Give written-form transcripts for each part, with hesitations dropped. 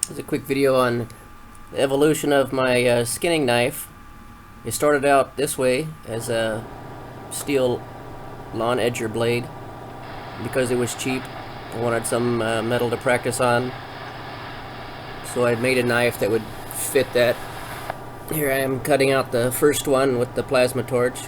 This is a quick video on the evolution of my skinning knife. It started out this way as a steel lawn edger blade because it was cheap. I wanted some metal to practice on, so I made a knife that would fit that. Here I am cutting out the first one with the plasma torch.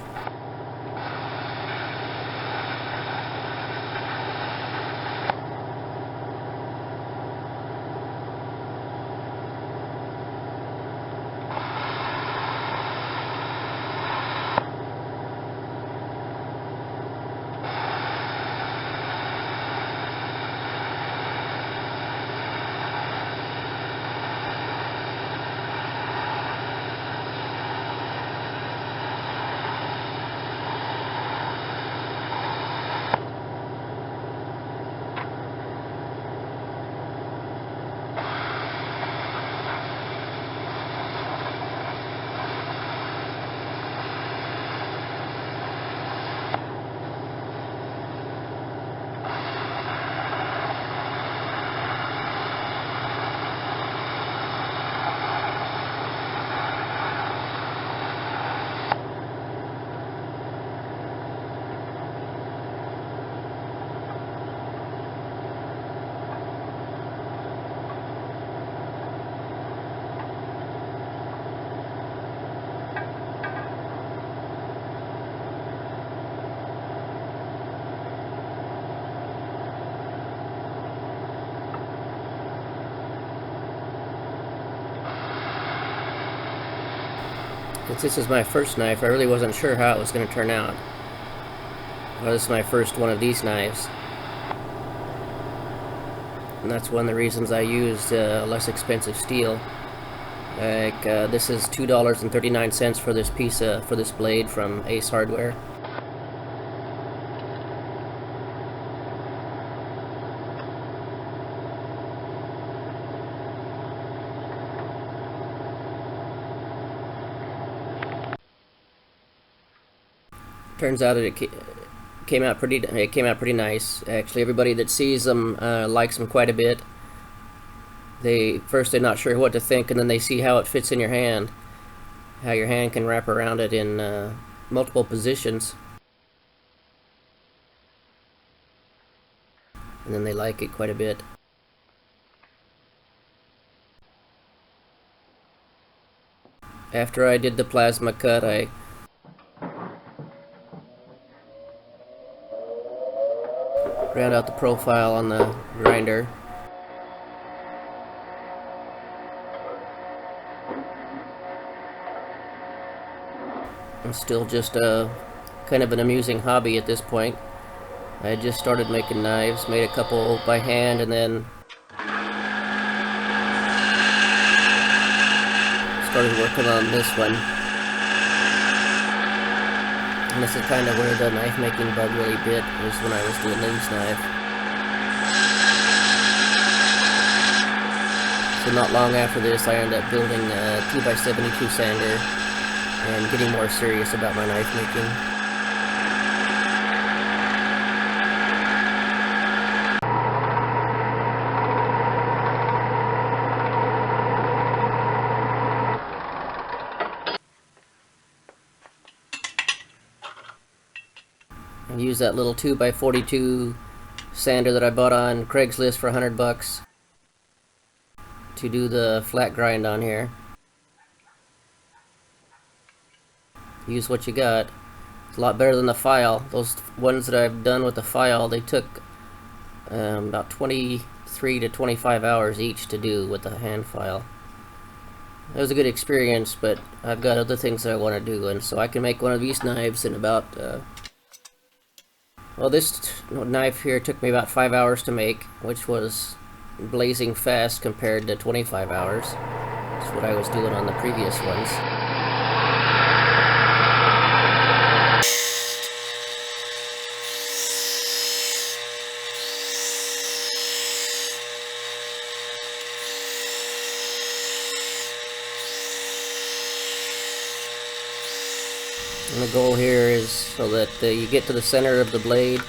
Since this is my first knife, I really wasn't sure how it was going to turn out. Well, this is my first one of these knives, and that's one of the reasons I used less expensive steel. Like this is $2.39 for this piece for this blade from Ace Hardware. Turns out it came out pretty nice. Actually, everybody that sees them likes them quite a bit. They're not sure what to think, and then they see how it fits in your hand, how your hand can wrap around it in multiple positions, and then they like it quite a bit. After I did the plasma cut, I round out the profile on the grinder. It's still just kind of an amusing hobby at this point. I just started making knives, made a couple by hand, and then started working on this one. And this is kind of where the knife making bug really bit, was when I was doing this knife. So not long after this, I ended up building a 2x72 sander and getting more serious about my knife making. I use that little 2x42 sander that I bought on Craigslist for $100 to do the flat grind on here. Use what you got. It's a lot better than the file. Those ones that I've done with the file, they took about 23 to 25 hours each to do with the hand file. It was a good experience, but I've got other things that I want to do, and so I can make one of these knives in about well, this knife here took me about 5 hours to make, which was blazing fast compared to 25 hours. That's what I was doing on the previous ones. And the goal here is so that you get to the center of the blade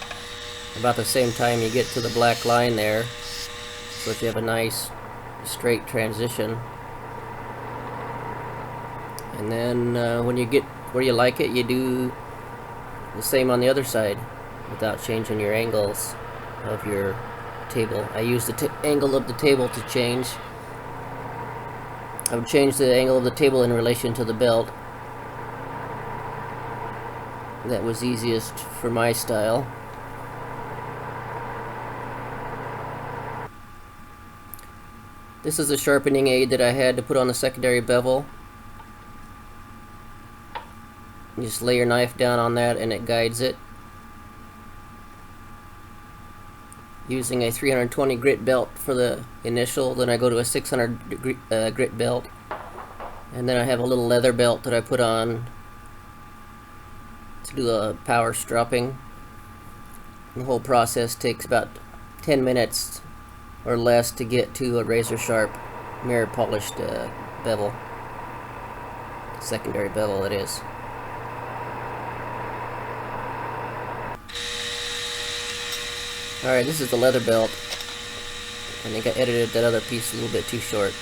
about the same time you get to the black line there, so that you have a nice straight transition. And then when you get where you like it, you do the same on the other side without changing your angles of your table. I use the angle of the table to change. I would change the angle of the table in relation to the belt. That was easiest for my style. This is a sharpening aid that I had to put on the secondary bevel. You just lay your knife down on that and it guides it. Using a 320 grit belt for the initial, then I go to a 600 grit belt. And then I have a little leather belt that I put on to do a power stropping. The whole process takes about 10 minutes or less to get to a razor sharp mirror polished bevel. Secondary bevel it is. Alright, this is the leather belt. I think I edited that other piece a little bit too short.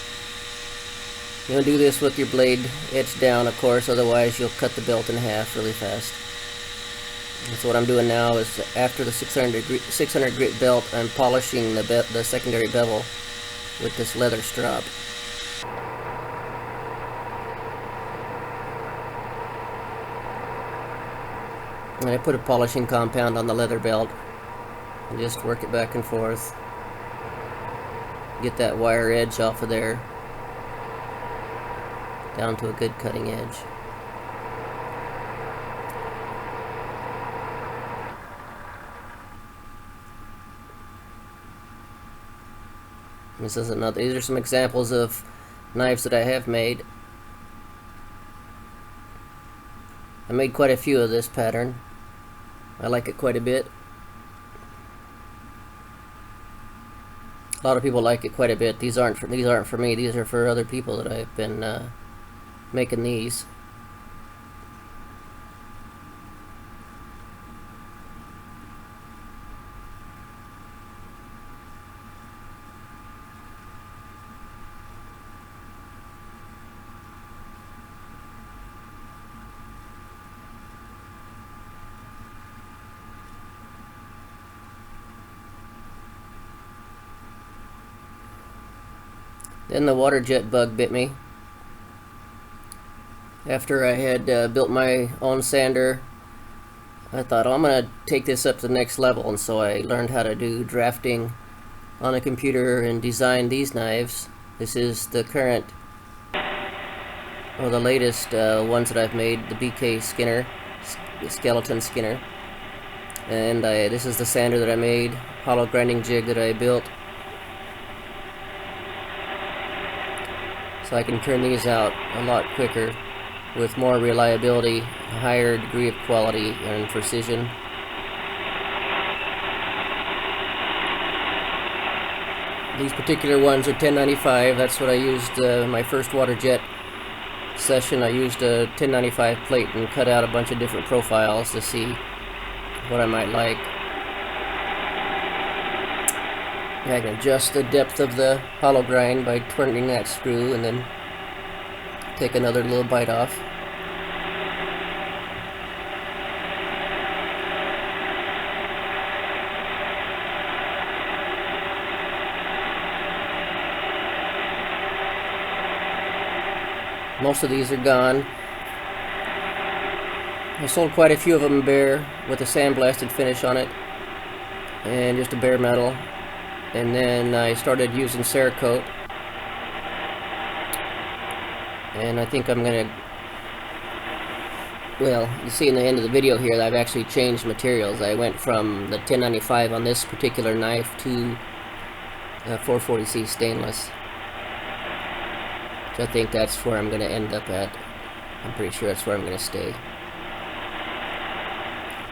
You want to do this with your blade edge down, of course, otherwise you'll cut the belt in half really fast. And so what I'm doing now is, after the 600 grit belt, I'm polishing the secondary bevel with this leather strop. And I put a polishing compound on the leather belt and just work it back and forth. Get that wire edge off of there down to a good cutting edge. This is another. These are some examples of knives that I have made. I made quite a few of this pattern. I like it quite a bit. A lot of people like it quite a bit. These aren't for me. These are for other people that I've been making these. Then the water jet bug bit me. After I had built my own sander, I thought, oh, I'm going to take this up to the next level, and so I learned how to do drafting on a computer and design these knives. This is the current, or the latest ones that I've made, the BK Skinner, the skeleton Skinner. And this is the sander that I made, hollow grinding jig that I built. So I can turn these out a lot quicker with more reliability, a higher degree of quality and precision. These particular ones are 1095. That's what I used my first water jet session. I used a 1095 plate and cut out a bunch of different profiles to see what I might like. I can adjust the depth of the hollow grind by turning that screw and then take another little bite off. Most of these are gone. I sold quite a few of them bare with a sandblasted finish on it and just a bare metal. And then I started using Cerakote, and I think I'm gonna, well, you see in the end of the video here that I've actually changed materials. I went from the 1095 on this particular knife to 440C stainless, so I think that's where I'm gonna end up at. I'm pretty sure that's where I'm gonna stay.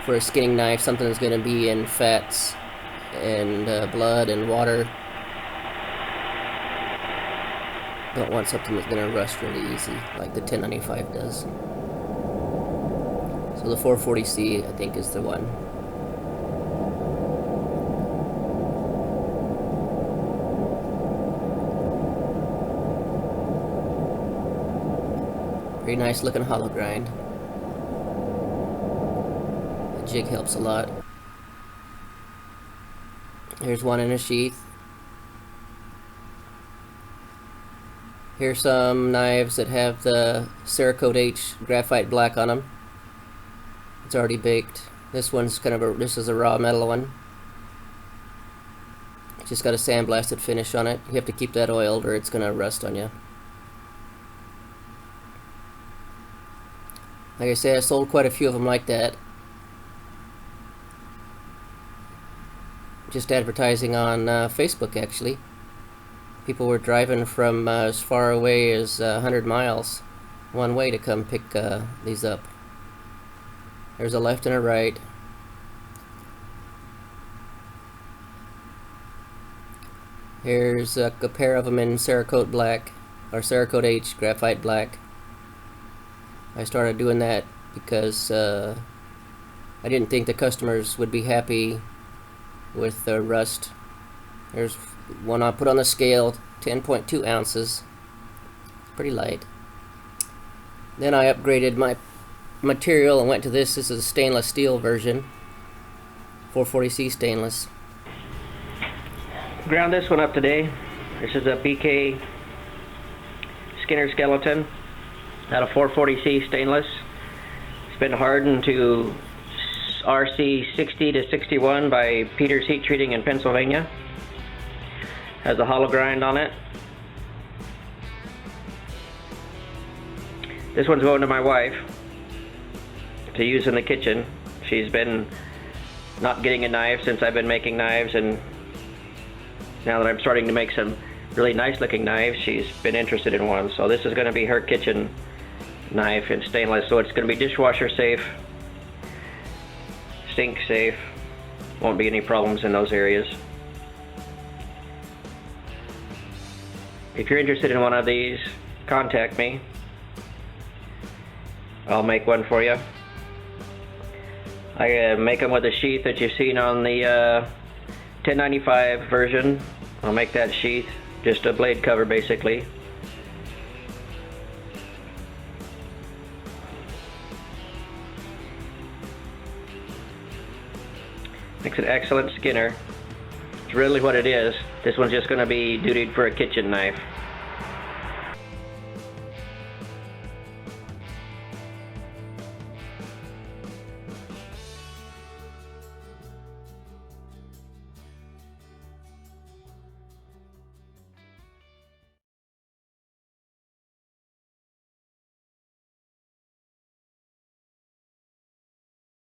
For a skinning knife, something that's gonna be in fats and blood and water. Don't want something that's going to rust really easy like the 1095 does. So the 440C I think is the one. Pretty nice looking hollow grind. The jig helps a lot. Here's one in a sheath. Here's some knives that have the Cerakote H graphite black on them. It's already baked. This one's this is a raw metal one. It's just got a sandblasted finish on it. You have to keep that oiled or it's gonna rust on you. Like I say, I sold quite a few of them like that. Just advertising on Facebook, actually. People were driving from as far away as 100 miles one way to come pick these up. There's a left and a right. Here's a pair of them in Cerakote black, or Cerakote H graphite black. I started doing that because I didn't think the customers would be happy with the rust. There's one I put on the scale, 10.2 ounces, pretty light. Then I upgraded my material and went to this. This is a stainless steel version, 440C stainless. Ground this one up today. This is a BK Skinner skeleton out of 440C stainless. It's been hardened to RC 60 to 61 by Peters Heat Treating in Pennsylvania. Has a hollow grind on it. This one's going to my wife to use in the kitchen. She's been not getting a knife since I've been making knives, and now that I'm starting to make some really nice looking knives, she's been interested in one. So this is going to be her kitchen knife in stainless. So it's going to be dishwasher safe, sink safe, won't be any problems in those areas. If you're interested in one of these, contact me. I'll make one for you. I make them with a sheath that you've seen on the 1095 version. I'll make that sheath, just a blade cover basically. Makes an excellent Skinner. It's really what it is. This one's just going to be dutied for a kitchen knife.